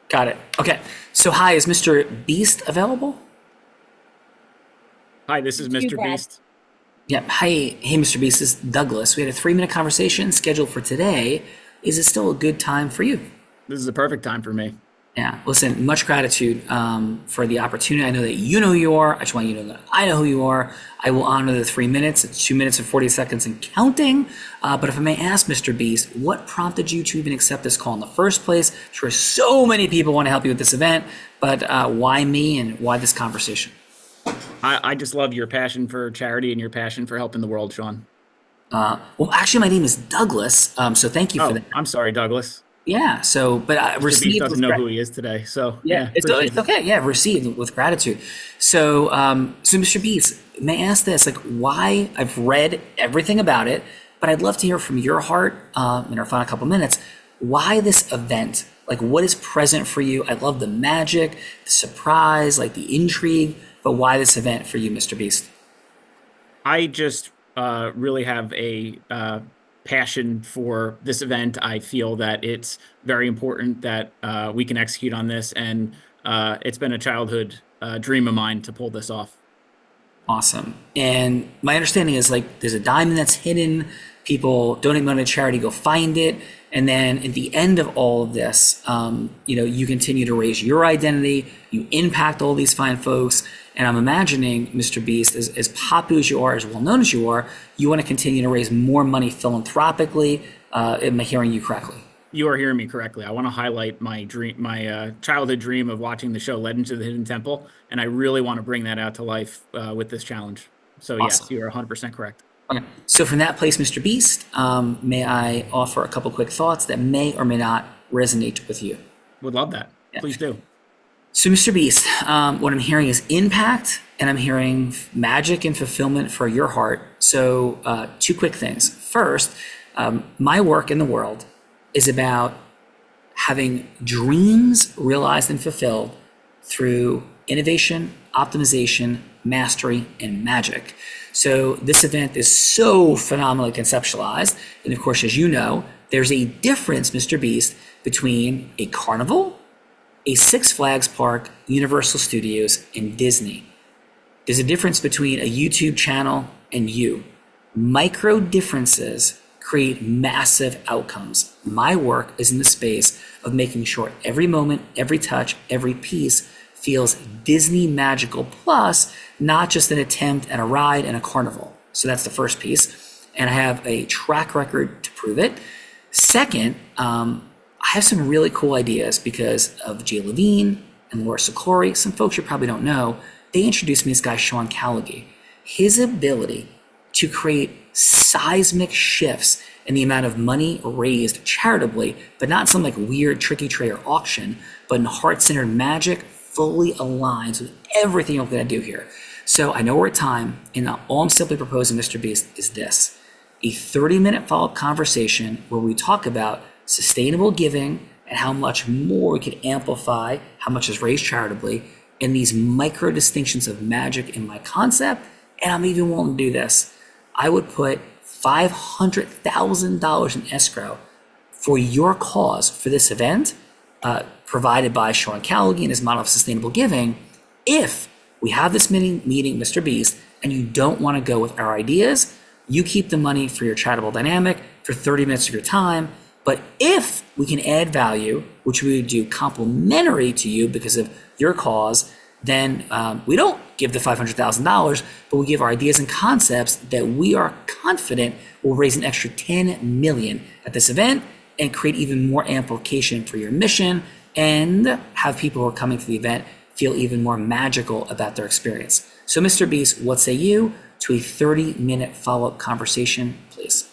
Speaker 1: Got it. Okay. So, hi, is Mr. Beast available?
Speaker 19: Hi, this is Mr. Beast.
Speaker 1: Yeah. Hi. Hey, Mr. Beast. This is Douglas. We had a 3-minute conversation scheduled for today. Is it still a good time for you?
Speaker 19: This is a perfect time for me.
Speaker 1: Yeah. Listen, much gratitude for the opportunity. I know that you know who you are. I just want you to know that I know who you are. I will honor the 3 minutes. It's 2 minutes and 40 seconds and counting. But if I may ask, Mr. Beast, what prompted you to even accept this call in the first place? I'm sure so many people want to help you with this event, but why me and why this conversation?
Speaker 19: I just love your passion for charity and your passion for helping the world, Sean.
Speaker 1: Well, actually, my name is Douglas. So thank you for that.
Speaker 19: I'm sorry, Douglas.
Speaker 1: Yeah. So, but I received.
Speaker 19: Beast doesn't know who he is today. So
Speaker 1: yeah, it's okay. Yeah, received with gratitude. So, so Mr. Beast, may I ask this? Like, why? I've read everything about it, but I'd love to hear from your heart in our final couple minutes. Why this event? Like, what is present for you? I love the magic, the surprise, like the intrigue. But why this event for you, Mr. Beast?
Speaker 19: I just really have a passion for this event. I feel that it's very important that we can execute on this, and it's been a childhood dream of mine to pull this off.
Speaker 1: Awesome. And my understanding is like there's a diamond that's hidden. People donate money to charity, go find it. And then at the end of all of this, you continue to raise your identity, you impact all these fine folks. And I'm imagining, Mr. Beast, as popular as you are, as well known as you are, you want to continue to raise more money philanthropically. Am I hearing you correctly?
Speaker 19: You are hearing me correctly. I want to highlight my dream, my childhood dream of watching the show Legends of the Hidden Temple, and I really want to bring that out to life with this challenge. So awesome. Yes, you are 100% correct.
Speaker 1: Okay. So from that place, Mr. Beast, may I offer a couple quick thoughts that may or may not resonate with you?
Speaker 19: Would love that. Yeah. Please do.
Speaker 1: So, Mr. Beast, what I'm hearing is impact, and I'm hearing magic and fulfillment for your heart. So, 2 quick things. First, my work in the world is about having dreams realized and fulfilled through innovation, optimization, mastery, and magic. So this event is so phenomenally conceptualized. And of course, as you know, there's a difference, Mr. Beast, between a carnival, a Six Flags park, Universal Studios, and Disney. There's a difference between a YouTube channel and you. Micro differences create massive outcomes. My work is in the space of making sure every moment, every touch, every piece feels Disney magical, plus not just an attempt at a ride and a carnival. So that's the first piece. And I have a track record to prove it. Second, I have some really cool ideas because of Jay Levine and Laura Sicori. Some folks you probably don't know, they introduced me to this guy, Sean Callaghy. His ability to create seismic shifts in the amount of money raised charitably, but not in some like weird tricky trade or auction, but in heart-centered magic, fully aligns with everything you're going to do here. So I know we're at time, and all I'm simply proposing, Mr. Beast, is this: a 30-minute follow-up conversation where we talk about sustainable giving and how much more we could amplify how much is raised charitably, and these micro distinctions of magic in my concept. And I'm even willing to do this. I would put $500,000 in escrow for your cause for this event, provided by Sean Callaghy and his model of sustainable giving. If we have this meeting, Mr. Beast, and you don't want to go with our ideas, you keep the money for your charitable dynamic for 30 minutes of your time. But if we can add value, which we would do complimentary to you because of your cause, then we don't give the $500,000, but we give our ideas and concepts that we are confident will raise an extra $10 million at this event and create even more amplification for your mission and have people who are coming to the event feel even more magical about their experience. So, Mr. Beast, what say you to a 30-minute follow-up conversation, please?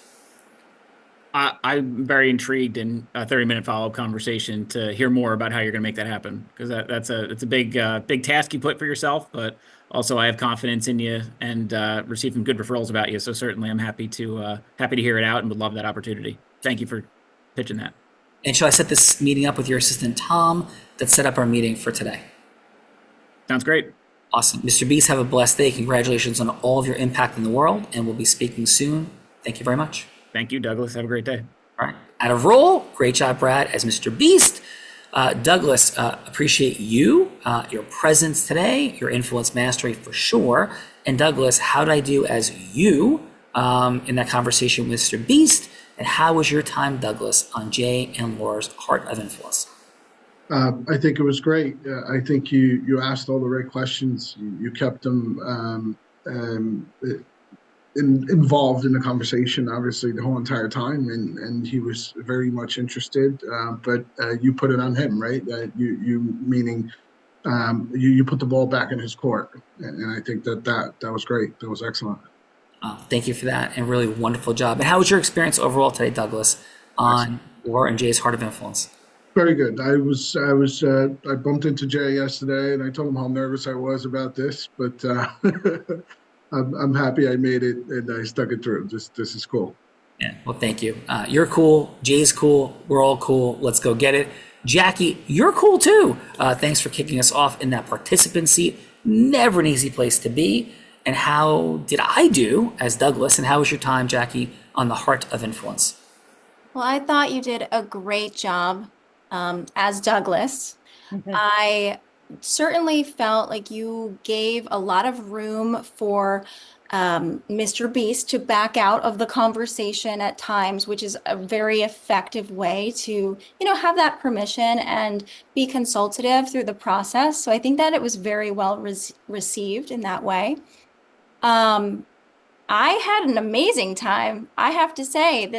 Speaker 19: I'm very intrigued in a 30-minute follow-up conversation to hear more about how you're going to make that happen, because it's a big task you put for yourself, but also I have confidence in you and received some good referrals about you. So certainly I'm happy to hear it out and would love that opportunity. Thank you for pitching that.
Speaker 1: And shall I set this meeting up with your assistant, Tom, that set up our meeting for today?
Speaker 19: Sounds great.
Speaker 1: Awesome. Mr. Beast, have a blessed day. Congratulations on all of your impact in the world, and we'll be speaking soon. Thank you very much.
Speaker 19: Thank you, Douglas. Have a great day.
Speaker 1: All right. Out of roll. Great job, Brad, as Mr. Beast. Douglas, appreciate you, your presence today, your influence mastery for sure. And Douglas, how did I do as you in that conversation with Mr. Beast? And how was your time, Douglas, on Jay and Laura's Heart of Influence?
Speaker 18: I think it was great. I think you asked all the right questions. You kept them involved in the conversation, obviously, the whole entire time, and he was very much interested. But you put it on him, right? You meaning you put the ball back in his court, and I think that was great. That was excellent.
Speaker 1: Thank you for that, and really wonderful job. And how was your experience overall today, Douglas, on Laura and Jay's Heart of Influence?
Speaker 18: Very good. I bumped into Jay yesterday, and I told him how nervous I was about this, but I'm happy I made it and I stuck it through. This is cool.
Speaker 1: Yeah. Well, thank you. You're cool. Jay's cool. We're all cool. Let's go get it. Jackie, you're cool too. Thanks for kicking us off in that participant seat. Never an easy place to be. And how did I do as Douglas? And how was your time, Jackie, on the Heart of Influence?
Speaker 16: Well, I thought you did a great job as Douglas. I certainly felt like you gave a lot of room for Mr. Beast to back out of the conversation at times, which is a very effective way to, have that permission and be consultative through the process. So I think that it was very well received in that way. I had an amazing time. I have to say,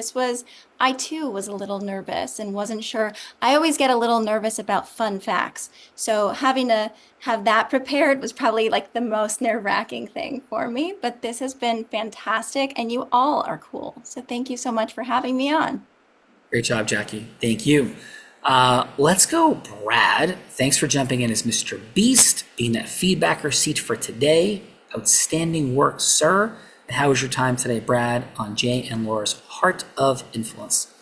Speaker 16: I too was a little nervous and wasn't sure. I always get a little nervous about fun facts. So having to have that prepared was probably like the most nerve-wracking thing for me. But this has been fantastic, and you all are cool. So thank you so much for having me on.
Speaker 1: Great job, Jackie. Thank you. Let's go, Brad. Thanks for jumping in as Mr. Beast, being that feedbacker seat for today. Outstanding work, sir. And how was your time today, Brad, on Jay and Laura's Heart of Influence?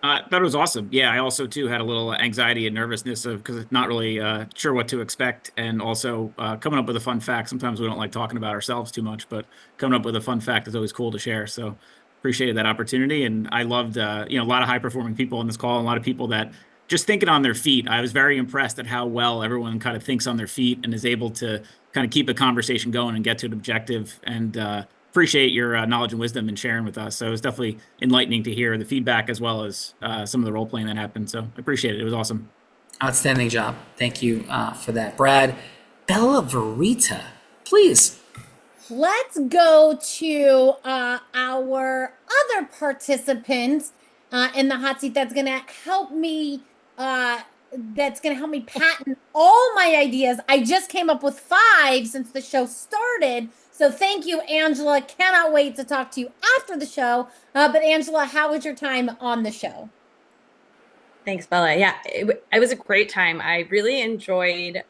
Speaker 19: That was awesome. Yeah, I also too had a little anxiety and nervousness because not really sure what to expect, and also coming up with a fun fact. Sometimes we don't like talking about ourselves too much, but coming up with a fun fact is always cool to share. So appreciated that opportunity, and I loved a lot of high performing people on this call, and a lot of people that just thinking on their feet. I was very impressed at how well everyone kind of thinks on their feet and is able to kind of keep a conversation going and get to an objective, and appreciate your knowledge and wisdom and sharing with us. So it was definitely enlightening to hear the feedback as well as some of the role playing that happened. So I appreciate it. It was awesome.
Speaker 1: Outstanding job. Thank you for that, Brad. Bella Verita, please.
Speaker 14: Let's go to our other participant in the hot seat that's going to help me patent all my ideas. I just came up with 5 since the show started. So thank you, Angela. Cannot wait to talk to you after the show. But Angela, how was your time on the show?
Speaker 15: Thanks, Bella. Yeah, it was a great time. I really enjoyed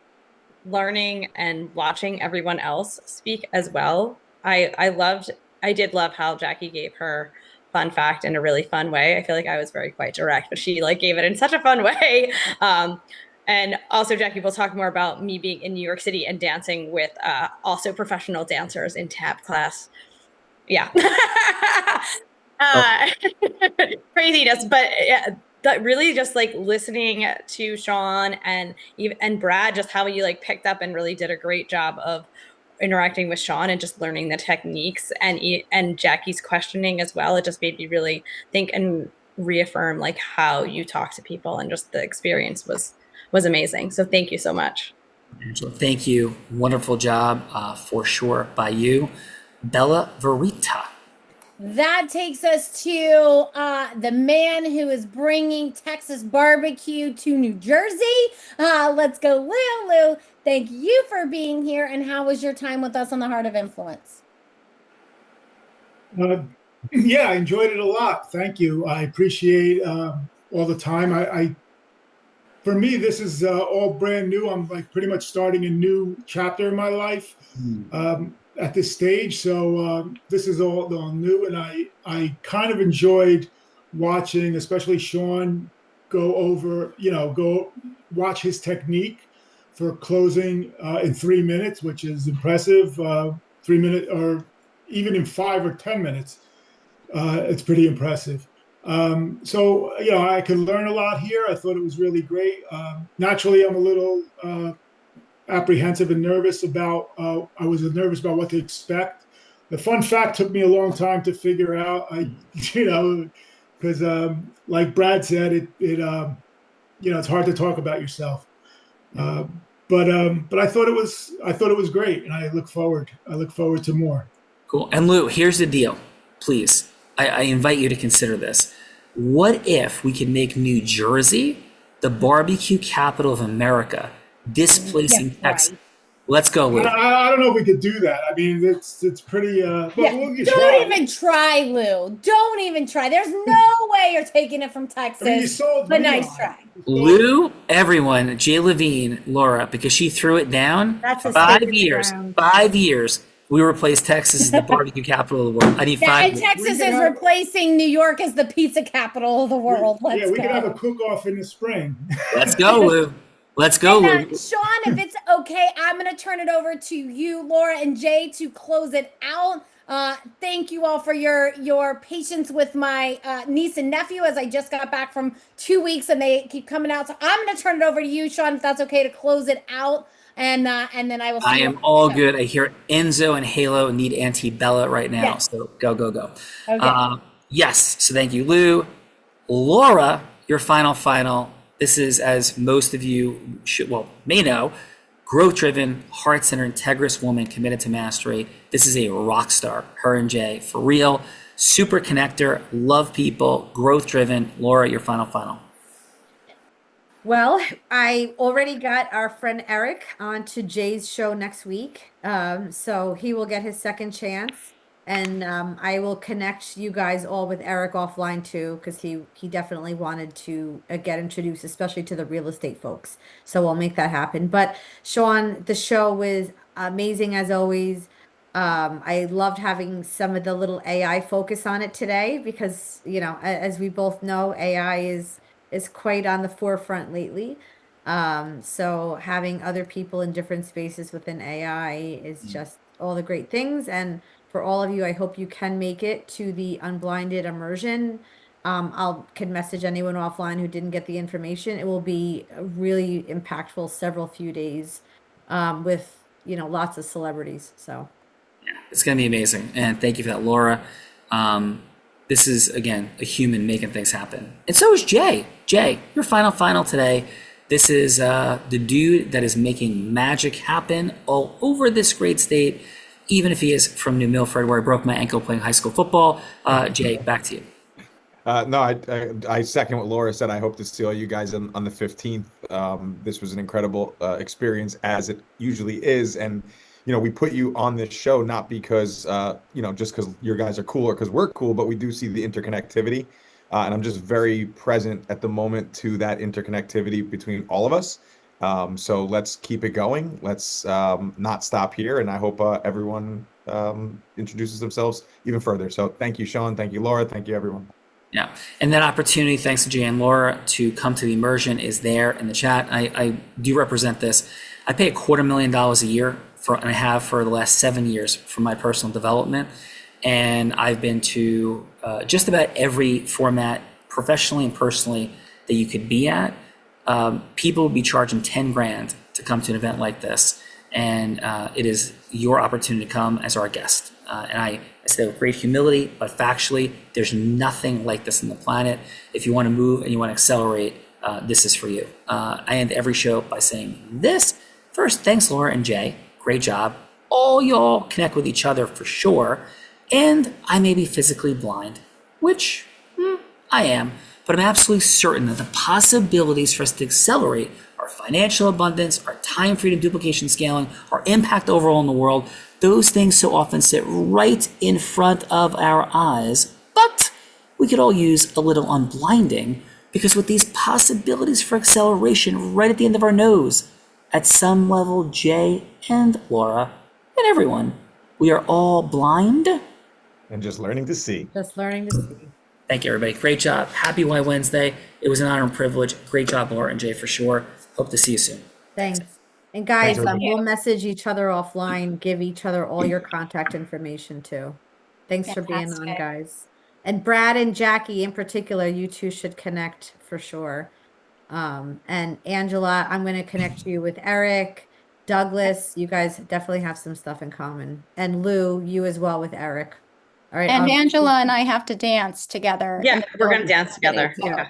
Speaker 15: learning and watching everyone else speak as well. I did love how Jackie gave her fun fact in a really fun way. I feel like I was quite direct, but she gave it in such a fun way. And also, Jackie will talk more about me being in New York City and dancing with also professional dancers in tap class. Yeah. Craziness, but yeah, that really just listening to Sean and Brad, just how you picked up and really did a great job of interacting with Sean and just learning the techniques, and Jackie's questioning as well. It just made me really think and reaffirm how you talk to people, and just the experience was amazing. So thank you so much.
Speaker 1: Angela, thank you. Wonderful job for sure by you. Bella Verita.
Speaker 14: That takes us to the man who is bringing Texas barbecue to New Jersey. Let's go, Lou. Thank you for being here. And how was your time with us on the Heart of Influence?
Speaker 17: Yeah, I enjoyed it a lot. Thank you. I appreciate all the time. For me, this is all brand new. I'm like pretty much starting a new chapter in my life at this stage. So this is all new, and I kind of enjoyed watching, especially Sean go watch his technique for closing in 3 minutes, which is impressive. 3 minute or even in 5 or 10 minutes, it's pretty impressive. So I could learn a lot here. I thought it was really great. Naturally, I'm a little apprehensive and nervous about. I was nervous about what to expect. The fun fact took me a long time to figure out. Because like Brad said, it's hard to talk about yourself. But I thought it was great, and I look forward to more.
Speaker 1: Cool. And Lou, here's the deal. Please, I invite you to consider this. What if we could make New Jersey the barbecue capital of America, displacing Texas? Let's go, Lou.
Speaker 17: I don't know if we could do that. I mean, it's pretty. But we'll
Speaker 14: Don't even try, Lou. Don't even try. There's no way you're taking it from Texas. But nice try.
Speaker 1: Lou, everyone, Jay Levine, Laura, because she threw it down.
Speaker 14: That's a
Speaker 1: 5 years. 5 years. We replaced Texas as the barbecue capital of the world. I need 5
Speaker 14: and
Speaker 1: years.
Speaker 14: Texas is replacing New York as the pizza capital of the world.
Speaker 17: We could have a cook-off in the spring.
Speaker 1: Let's go, Lou. Let's go, Lou.
Speaker 14: Sean, if it's okay, I'm going to turn it over to you, Laura, and Jay to close it out. Thank you all for your patience with my niece and nephew as I just got back from 2 weeks and they keep coming out. So I'm going to turn it over to you, Sean, if that's okay to close it out. And then I will see
Speaker 1: I
Speaker 14: you
Speaker 1: am all good. I hear Enzo and Halo need Antebella right now.
Speaker 14: Yes.
Speaker 1: So go.
Speaker 14: Okay.
Speaker 1: Yes. So thank you, Lou. Laura, your final. This is, as most of you may know, growth-driven, heart-centered, integrous woman committed to mastery. This is a rock star, her and Jay, for real. Super connector, love people, growth-driven. Laura, your final.
Speaker 21: Well, I already got our friend Eric onto Jay's show next week. So he will get his second chance. And I will connect you guys all with Eric offline too, because he definitely wanted to get introduced, especially to the real estate folks. So we'll make that happen. But Sean, the show was amazing as always. I loved having some of the little AI focus on it today because, as we both know, AI is quite on the forefront lately. So having other people in different spaces within AI is just all the great things. And for all of you, I hope you can make it to the unblinded immersion. Can message anyone offline who didn't get the information. It will be a really impactful several few days with lots of celebrities. So
Speaker 1: It's going to be amazing. And thank you for that, Laura. This is, again, a human making things happen. And so is Jay. Jay, your final today. This is the dude that is making magic happen all over this great state, even if he is from New Milford, where I broke my ankle playing high school football. Jay, back to you.
Speaker 20: No, I second what Laura said. I hope to see all you guys on the 15th. This was an incredible experience, as it usually is. And, we put you on this show not because, just because your guys are cool or because we're cool, but we do see the interconnectivity. And I'm just very present at the moment to that interconnectivity between all of us. So let's keep it going. Let's not stop here. And I hope everyone introduces themselves even further. So thank you, Sean. Thank you, Laura. Thank you, everyone.
Speaker 1: Yeah. And that opportunity, thanks to Jay and Laura, to come to the immersion is there in the chat. I do represent this. I pay $250,000 a year and I have for the last 7 years for my personal development. And I've been to just about every format, professionally and personally, that you could be at. People will be charging 10 grand to come to an event like this. And it is your opportunity to come as our guest. And I say with great humility, but factually, there's nothing like this on the planet. If you want to move and you want to accelerate, this is for you. I end every show by saying this. First, thanks, Laura and Jay. Great job. All y'all connect with each other for sure. And I may be physically blind, which I am, but I'm absolutely certain that the possibilities for us to accelerate our financial abundance, our time freedom, duplication, scaling, our impact overall in the world, those things so often sit right in front of our eyes, we could all use a little unblinding, because with these possibilities for acceleration right at the end of our nose, at some level, Jay and Laura and everyone, we are all blind
Speaker 20: and just learning to see.
Speaker 21: Just learning to see.
Speaker 1: Thank you, everybody. Great job. Happy Why Wednesday. It was an honor and privilege. Great job, Laura and Jay, for sure. Hope to see you soon.
Speaker 21: Thanks. And guys,
Speaker 20: Thanks,
Speaker 21: we'll message each other offline, give each other all your contact information too. Thanks for being on,
Speaker 16: Fantastic.
Speaker 21: guys. And Brad and Jackie in particular, you two should connect for sure. And Angela, I'm going to connect you with Eric. Douglas, you guys definitely have some stuff in common. And Lou, you as well with Eric. All right.
Speaker 16: And Angela and I have to dance together.
Speaker 15: Yeah, we're going to dance together.
Speaker 21: Yeah.